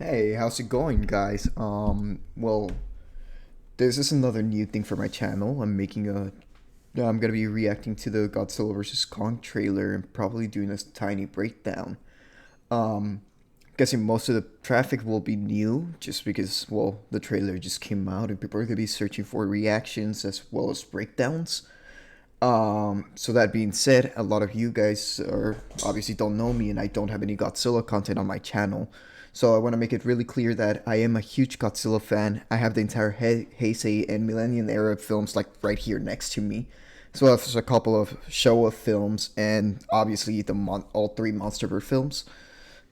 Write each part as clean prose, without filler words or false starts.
Hey, how's it going, guys? Well, this is another new thing for my channel. I'm gonna be reacting to the Godzilla vs Kong trailer and probably doing a tiny breakdown. Um, Guessing most of the traffic will be new, just because, well, the trailer just came out and people are gonna be searching for reactions as well as breakdowns. So that being said, a lot of you guys are obviously don't know me and I don't have any Godzilla content on my channel. So I want to make it really clear that I am a huge Godzilla fan. I have the entire Heisei and Millennium era films like right here next to me. So there's a couple of Showa films and obviously all three MonsterVerse films.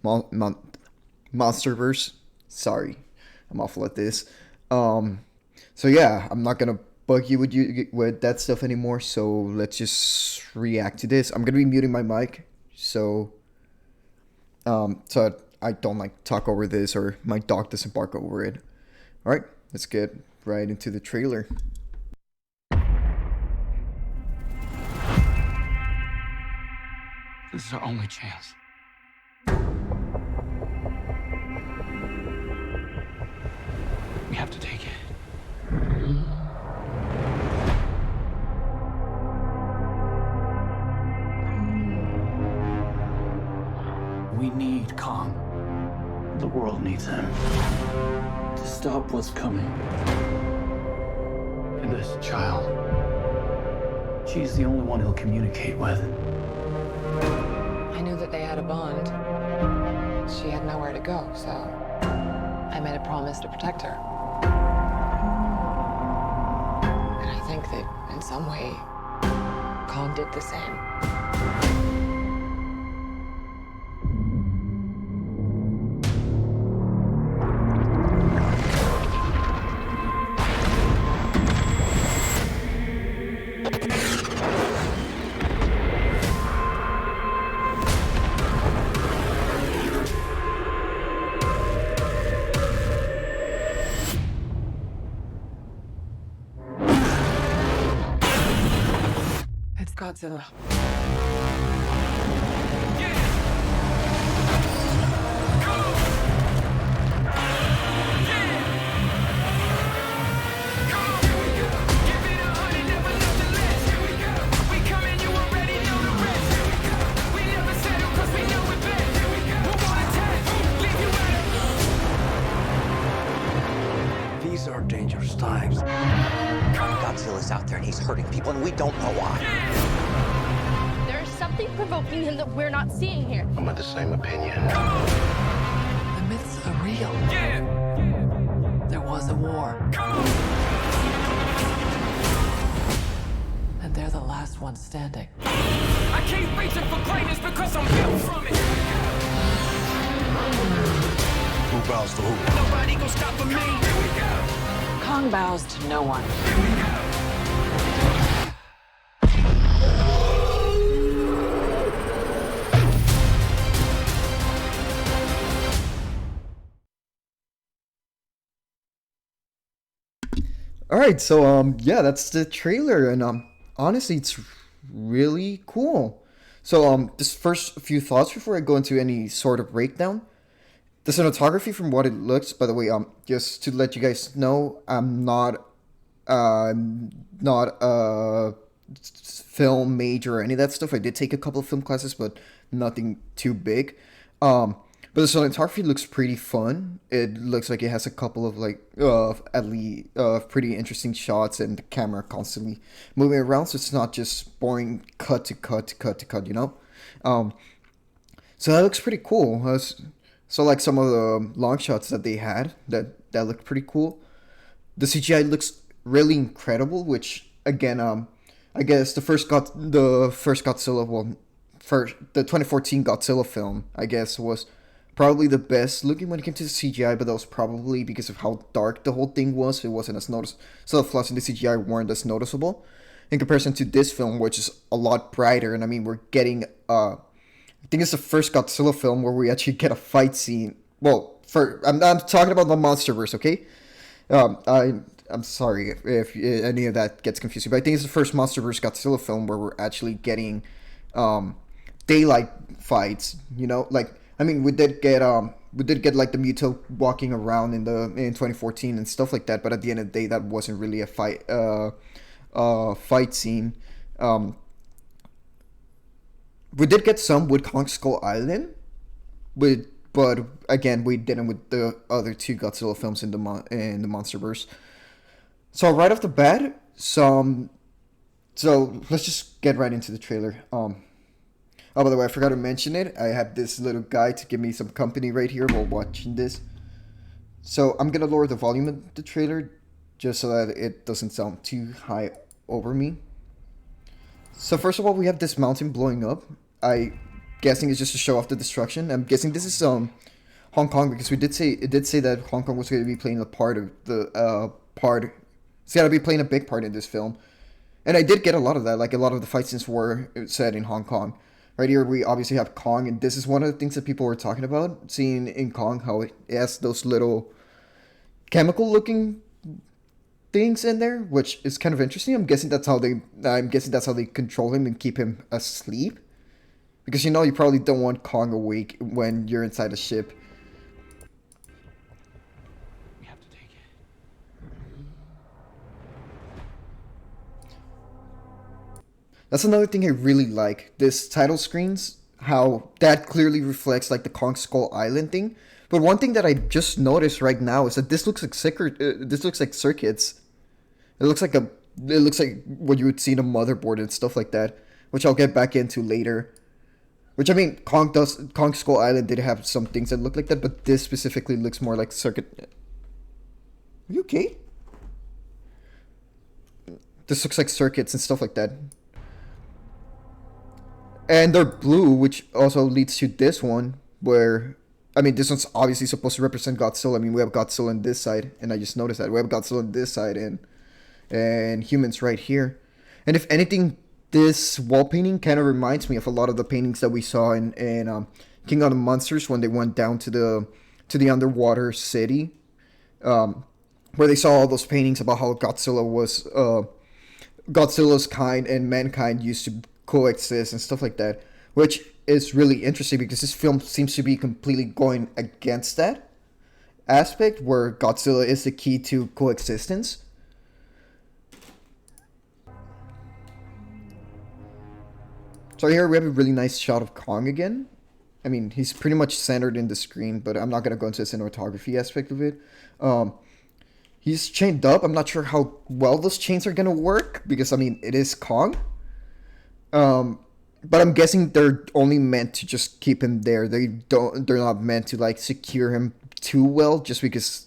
Mon- Mon- Monsterverse. Sorry, I'm awful at this. Um, so yeah, I'm not gonna bug you with that stuff anymore. So let's just react to this. I'm gonna be muting my mic, so I don't like talk over this or my dog doesn't bark over it. All right, let's get right into the trailer. This is our only chance. We have to take it. We need Kong. The world needs him to stop what's coming. And this child, she's the only one he'll communicate with. I knew that they had a bond. She had nowhere to go, so I made a promise to protect her. And I think that in some way, Kong did the same. It's Godzilla. These are dangerous times. Godzilla's out there and he's hurting people and we don't know why. There's something provoking him that we're not seeing here. I'm of the same opinion. The myths are real. There was a war. And they're the last ones standing. I keep reaching for greatness because I'm built from it. Who bows to who? Nobody gon' stop for me. Here we go. Kong bows to no one. All right, so yeah, that's the trailer, and honestly, it's really cool. So just first few thoughts before I go into any sort of breakdown. The cinematography, from what it looks, by the way, just to let you guys know, I'm not a film major or any of that stuff. I did take a couple of film classes, but nothing too big. But the cinematography looks pretty fun. It looks like it has a couple of like at least pretty interesting shots, and the camera constantly moving around, so it's not just boring cut to cut to cut to cut, you know. So that looks pretty cool. So like some of the long shots that they had that looked pretty cool. The CGI looks really incredible, which again, I guess the first Godzilla, well, first the 2014 Godzilla film, I guess, was probably the best looking when it came to the CGI, but that was probably because of how dark the whole thing was. It wasn't as noticeable. So the flaws in the CGI weren't as noticeable in comparison to this film, which is a lot brighter. And I mean, we're getting I think it's the first Godzilla film where we actually get a fight scene. Well, I'm talking about the MonsterVerse, okay? I'm sorry if any of that gets confusing, but I think it's the first MonsterVerse Godzilla film where we're actually getting daylight fights. You know, like I mean, we did get we did get like the Muto walking around in 2014 and stuff like that, but at the end of the day, that wasn't really a fight scene. We did get some with Kong Skull Island, but again, we didn't with the other two Godzilla films in the MonsterVerse. So right off the bat, so let's just get right into the trailer. Oh, by the way, I forgot to mention it. I have this little guy to give me some company right here while watching this. So I'm gonna lower the volume of the trailer just so that it doesn't sound too high over me. So first of all, we have this mountain blowing up. I guessing it's just to show off the destruction. I'm guessing this is Hong Kong, because it did say that Hong Kong was going to be playing a part of the part. It's got to be playing a big part in this film, and I did get a lot of that. Like a lot of the fight scenes were set in Hong Kong. Right here, we obviously have Kong, and this is one of the things that people were talking about, seeing in Kong how it has those little chemical-looking things in there, which is kind of interesting. I'm guessing that's how they control him and keep him asleep, because you probably don't want Kong awake when you're inside a ship. We have to take it. That's another thing I really like. This title screens, how that clearly reflects like the Kong Skull Island thing. But one thing that I just noticed right now is that this looks like circuits. It looks like what you would see in a motherboard and stuff like that, which I'll get back into later. Which, I mean, Kong Skull Island did have some things that look like that, but this specifically looks more like circuit. Are you okay? This looks like circuits and stuff like that. And they're blue, which also leads to this one, where, I mean, this one's obviously supposed to represent Godzilla. I mean, we have Godzilla on this side, and I just noticed that. We have Godzilla on this side, and humans right here. And if anything, this wall painting kind of reminds me of a lot of the paintings that we saw in King of the Monsters when they went down to the underwater city, where they saw all those paintings about how Godzilla's kind and mankind used to coexist and stuff like that, which is really interesting because this film seems to be completely going against that aspect, where Godzilla is the key to coexistence. So here we have a really nice shot of Kong again. I mean, he's pretty much centered in the screen, but I'm not going to go into the cinematography aspect of it. He's chained up. I'm not sure how well those chains are going to work, because, I mean, it is Kong. But I'm guessing they're only meant to just keep him there. They're not meant to, like, secure him too well, just because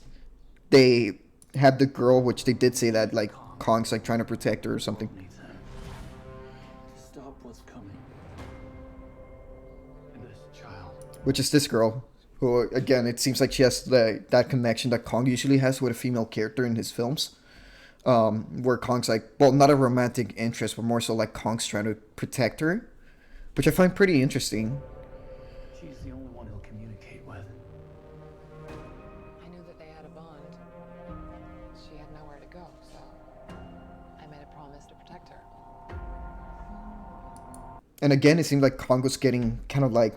they have the girl, which they did say that, like, Kong's, like, trying to protect her or something. Needs him to stop what's coming. And this child. Which is this girl, who, again, it seems like she has that connection that Kong usually has with a female character in his films. Where Kong's like, well, not a romantic interest, but more so like Kong's trying to protect her, which I find pretty interesting. She's the only one he'll communicate with. I knew that they had a bond. She had nowhere to go, so I made a promise to protect her. And again, it seemed like Kong was getting kind of like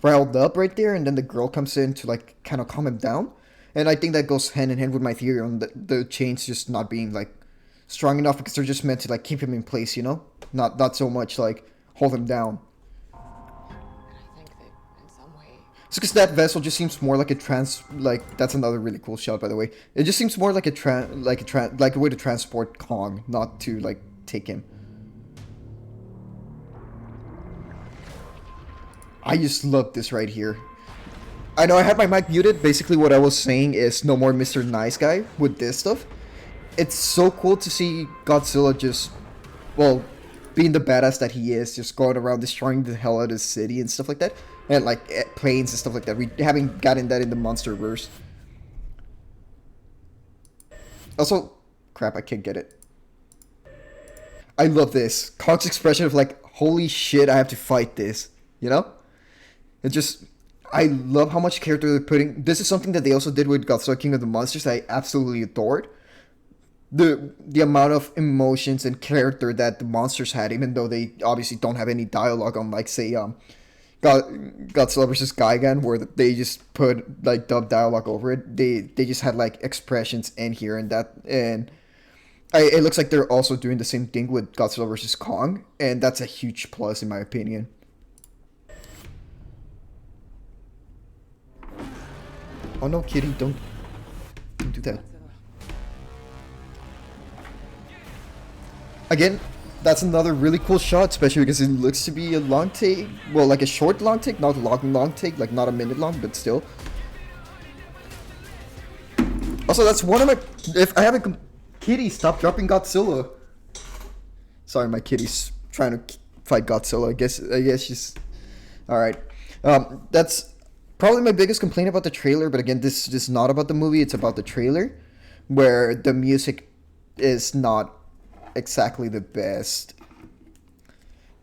riled up right there, and then the girl comes in to like kind of calm him down. And I think that goes hand in hand with my theory on the chains just not being like strong enough, because they're just meant to like keep him in place, not so much like hold him down. And I think that in some way, It's because that vessel just seems more like that's another really cool shot, by the way. It just seems more like a way to transport Kong, not to like take him. I just love this right here. I know I had my mic muted. Basically what I was saying is no more Mr. Nice Guy with this stuff. It's so cool to see Godzilla just, well, being the badass that he is, just going around destroying the hell out of the city and stuff like that. And like planes and stuff like that. We haven't gotten that in the MonsterVerse. Also, crap, I can't get it. I love this. Kong's expression of like, holy shit, I have to fight this. It just... I love how much character they're putting. This is something that they also did with Godzilla King of the Monsters that I absolutely adored. The amount of emotions and character that the monsters had, even though they obviously don't have any dialogue, on like say Godzilla vs Gigan, where they just put like dub dialogue over it. They just had like expressions in here and that, and it looks like they're also doing the same thing with Godzilla vs Kong, and that's a huge plus in my opinion. Oh no, kitty, don't do that. Again, that's another really cool shot, especially because it looks to be a long take. Well, like a short long take, not a long take, like not a minute long, but still. Also, that's one of my... If I have a... Kitty, stop dropping Godzilla. Sorry, my kitty's trying to fight Godzilla. I guess she's... Alright. That's probably my biggest complaint about the trailer, but again, this is not about the movie, it's about the trailer, where the music is not exactly the best.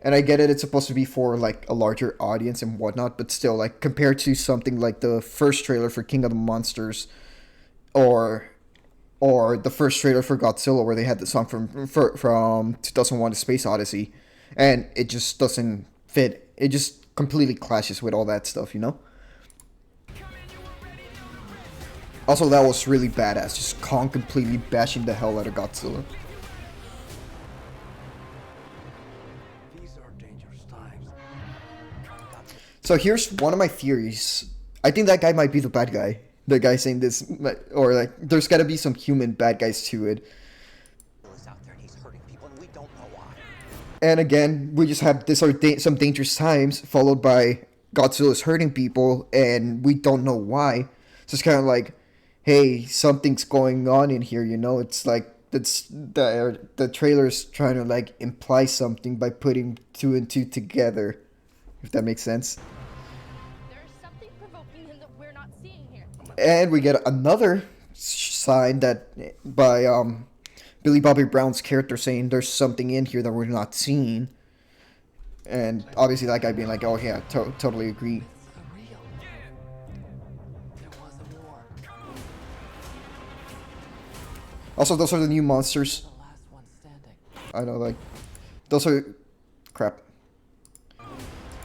And I get it, it's supposed to be for like a larger audience and whatnot, but still, like compared to something like the first trailer for King of the Monsters or the first trailer for Godzilla, where they had the song from 2001: A Space Odyssey, and it just doesn't fit. It just completely clashes with all that stuff, you know? Also, that was really badass, just Kong completely bashing the hell out of Godzilla. So here's one of my theories. I think that guy might be the bad guy. The guy saying this, or like, there's gotta be some human bad guys to it. Out there and he's hurting people and we don't know why. And again, we just have this some dangerous times followed by Godzilla's hurting people and we don't know why. So it's kind of like, hey, something's going on in here, you know? It's like the trailer's trying to like imply something by putting two and two together, if that makes sense. There's something provoking him that we're not seeing here. And we get another sign that by Billy Bobby Brown's character saying there's something in here that we're not seeing. And obviously that guy being like, oh yeah, totally agree. Also, those are the new monsters. I know, like, those are crap.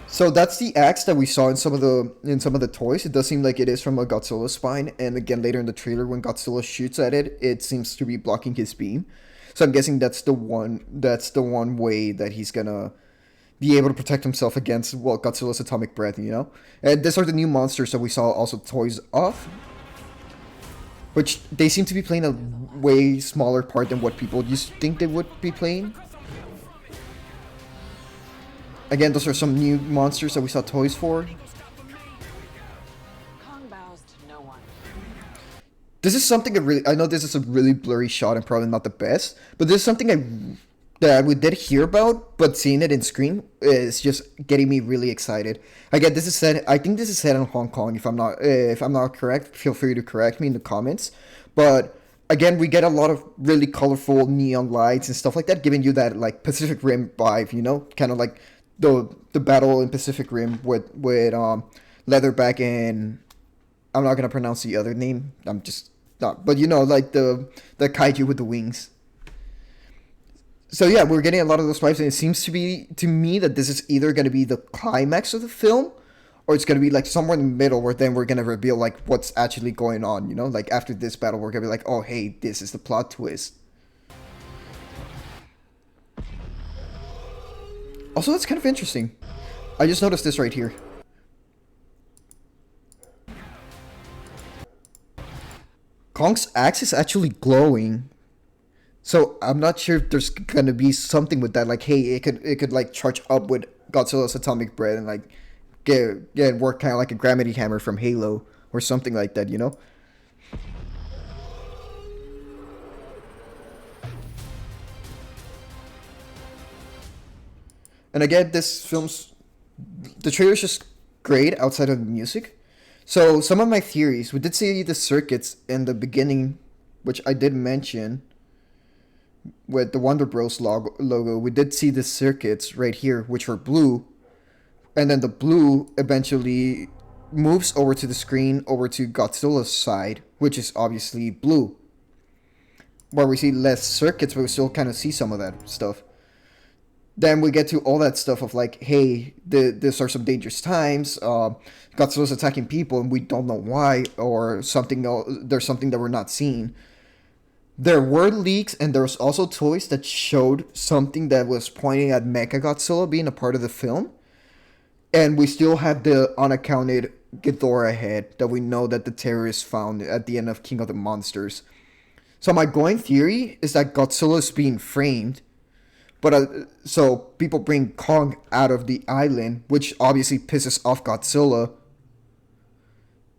So that's the axe that we saw in some of the toys. It does seem like it is from a Godzilla spine, and again later in the trailer when Godzilla shoots at it, it seems to be blocking his beam. So I'm guessing that's the one way that he's gonna be able to protect himself against, well, Godzilla's atomic breath, you know? And these are the new monsters that we saw also toys of, which they seem to be playing a way smaller part than what people used to think they would be playing. Again, those are some new monsters that we saw toys for. Kong bows to no one. This is something I know this is a really blurry shot and probably not the best, but this is something that we did hear about, but seeing it in screen is just getting me really excited. Again, I think this is set in Hong Kong. If I'm not correct, feel free to correct me in the comments. But again, we get a lot of really colorful neon lights and stuff like that, giving you that like Pacific Rim vibe, you know, kind of like the battle in Pacific Rim with Leatherback and I'm not gonna pronounce the other name. I'm just not, but you know, like the kaiju with the wings. So yeah, we're getting a lot of those vibes, and it seems to be, to me, that this is either going to be the climax of the film, or it's going to be like somewhere in the middle where then we're going to reveal like what's actually going on, you know? Like after this battle, we're going to be like, oh hey, this is the plot twist. Also, that's kind of interesting. I just noticed this right here. Kong's axe is actually glowing. So I'm not sure if there's gonna be something with that, like, hey, it could like charge up with Godzilla's atomic breath and like get work kind of like a gravity hammer from Halo or something like that, you know? And again, the trailer's just great outside of the music. So some of my theories, we did see the circuits in the beginning, which I did mention. With the Wonder Bros logo, we did see the circuits right here, which were blue, and then the blue eventually moves over to the screen, over to Godzilla's side, which is obviously blue. Where we see less circuits, but we still kind of see some of that stuff. then we get to all that stuff of like, hey, these are some dangerous times. Godzilla's attacking people and we don't know why, or something. There's something that we're not seeing. There were leaks, and there was also toys that showed something that was pointing at Mechagodzilla being a part of the film. And we still have the unaccounted Ghidorah head that we know that the terrorists found at the end of King of the Monsters. So my going theory is that Godzilla is being framed, but so people bring Kong out of the island, which obviously pisses off Godzilla.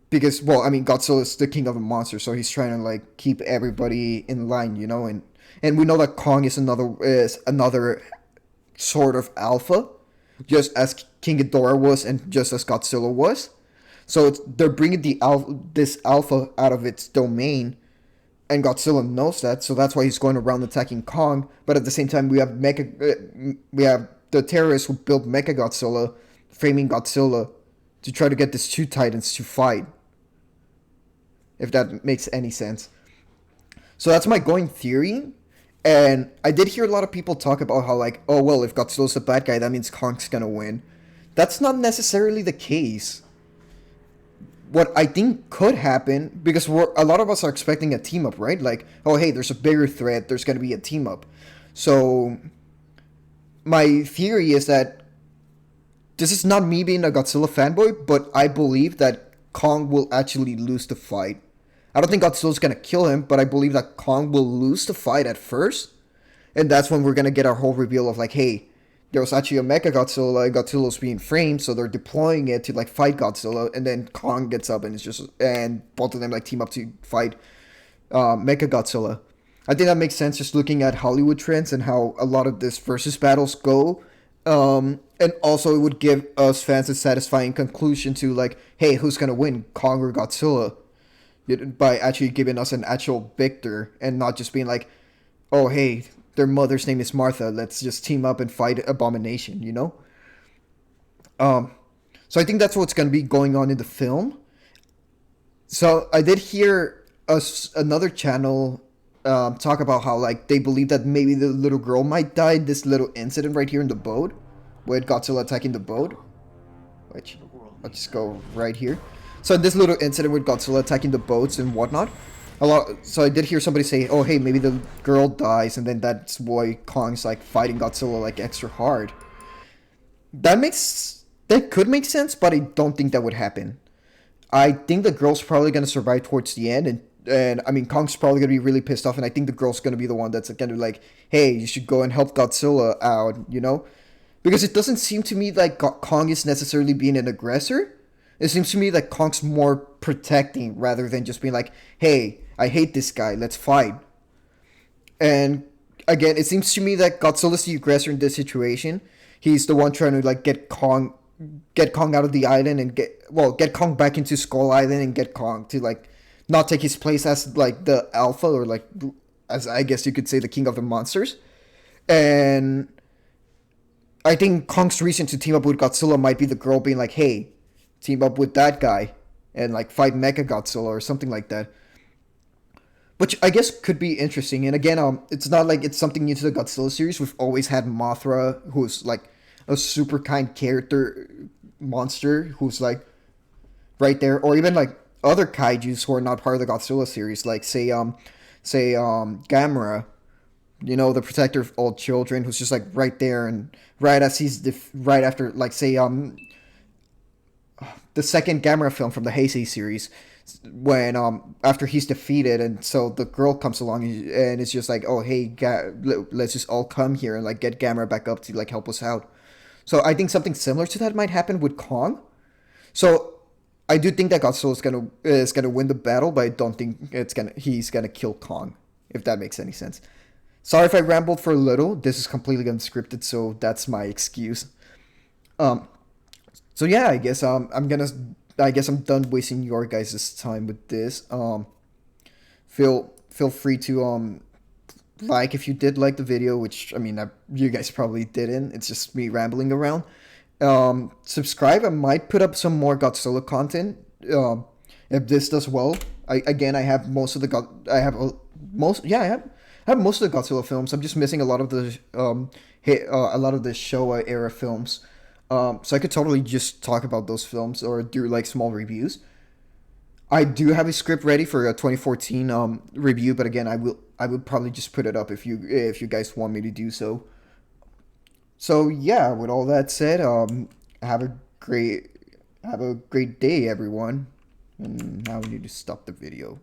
Because, well, I mean, Godzilla is the king of the monsters, so he's trying to like keep everybody in line, you know, and we know that Kong is another sort of alpha, just as King Ghidorah was, and just as Godzilla was. So they're bringing this alpha out of its domain, and Godzilla knows that, so that's why he's going around attacking Kong. But at the same time, we have the terrorists who built Mechagodzilla, framing Godzilla to try to get these two titans to fight. If that makes any sense. So that's my going theory. And I did hear a lot of people talk about how like, oh well, if Godzilla's a bad guy, that means Kong's gonna win. That's not necessarily the case. What I think could happen, because a lot of us are expecting a team up, right? Like, oh hey, there's a bigger threat, there's gonna be a team up. So my theory is that this is not me being a Godzilla fanboy, but I believe that Kong will actually lose the fight. I don't think Godzilla's gonna kill him, but I believe that Kong will lose the fight at first. And that's when we're gonna get our whole reveal of like, hey, there was actually a Mechagodzilla, and Godzilla's being framed, so they're deploying it to like fight Godzilla, and then Kong gets up and and both of them like team up to fight Mechagodzilla. I think that makes sense just looking at Hollywood trends and how a lot of this versus battles go. And also it would give us fans a satisfying conclusion to like, hey, who's gonna win, Kong or Godzilla? By actually giving us an actual victor and not just being like, oh hey, their mother's name is Martha, let's just team up and fight Abomination, you know? So I think that's what's gonna be going on in the film. So I did hear another channel talk about how like they believe that maybe the little girl might die in this little incident right here in the boat with Godzilla attacking the boat, which I'll just go right here. So in this little incident with Godzilla attacking the boats and whatnot, so I did hear somebody say, oh hey, maybe the girl dies and then that's why Kong's like fighting Godzilla like extra hard. That could make sense, but I don't think that would happen. I think the girl's probably gonna survive towards the end, and I mean Kong's probably gonna be really pissed off, and I think the girl's gonna be the one that's gonna be like, hey, you should go and help Godzilla out, you know? Because it doesn't seem to me like Kong is necessarily being an aggressor. It seems to me that Kong's more protecting rather than just being like, hey, I hate this guy, let's fight. And again, it seems to me that Godzilla's the aggressor in this situation. He's the one trying to like get Kong out of the island and get Kong back into Skull Island and get Kong to like not take his place as like the alpha, or like as I guess you could say the king of the monsters. And I think Kong's reason to team up with Godzilla might be the girl being like, hey, team up with that guy and like fight Mechagodzilla or something like that, which I guess could be interesting. And again, it's not like it's something new to the Godzilla series. We've always had Mothra, who's like a super kind character monster who's like right there, or even like other kaijus who are not part of the Godzilla series, like say Gamera, you know, the protector of all children, who's just like right there, and right as right after, like say the second Gamera film from the Heisei series, when after he's defeated, and so the girl comes along and it's just like, oh hey, let's just all come here and like get Gamera back up to like help us out. So I think something similar to that might happen with Kong. So I do think that Godzilla is gonna win the battle, but I don't think he's gonna kill Kong, if that makes any sense. Sorry if I rambled for a little. This is completely unscripted, so that's my excuse. So yeah, I guess I'm done wasting your guys' time with this. Feel free to like if you did like the video, which I mean you guys probably didn't. It's just me rambling around. Subscribe. I might put up some more Godzilla content if this does well. I have most of the I have I have most of the Godzilla films. I'm just missing a lot of the a lot of the Showa era films. So I could totally just talk about those films or do like small reviews. I do have a script ready for a 2014 review, but again, I would probably just put it up if you guys want me to do so. So yeah, with all that said, have a great day, everyone. And now we need to stop the video.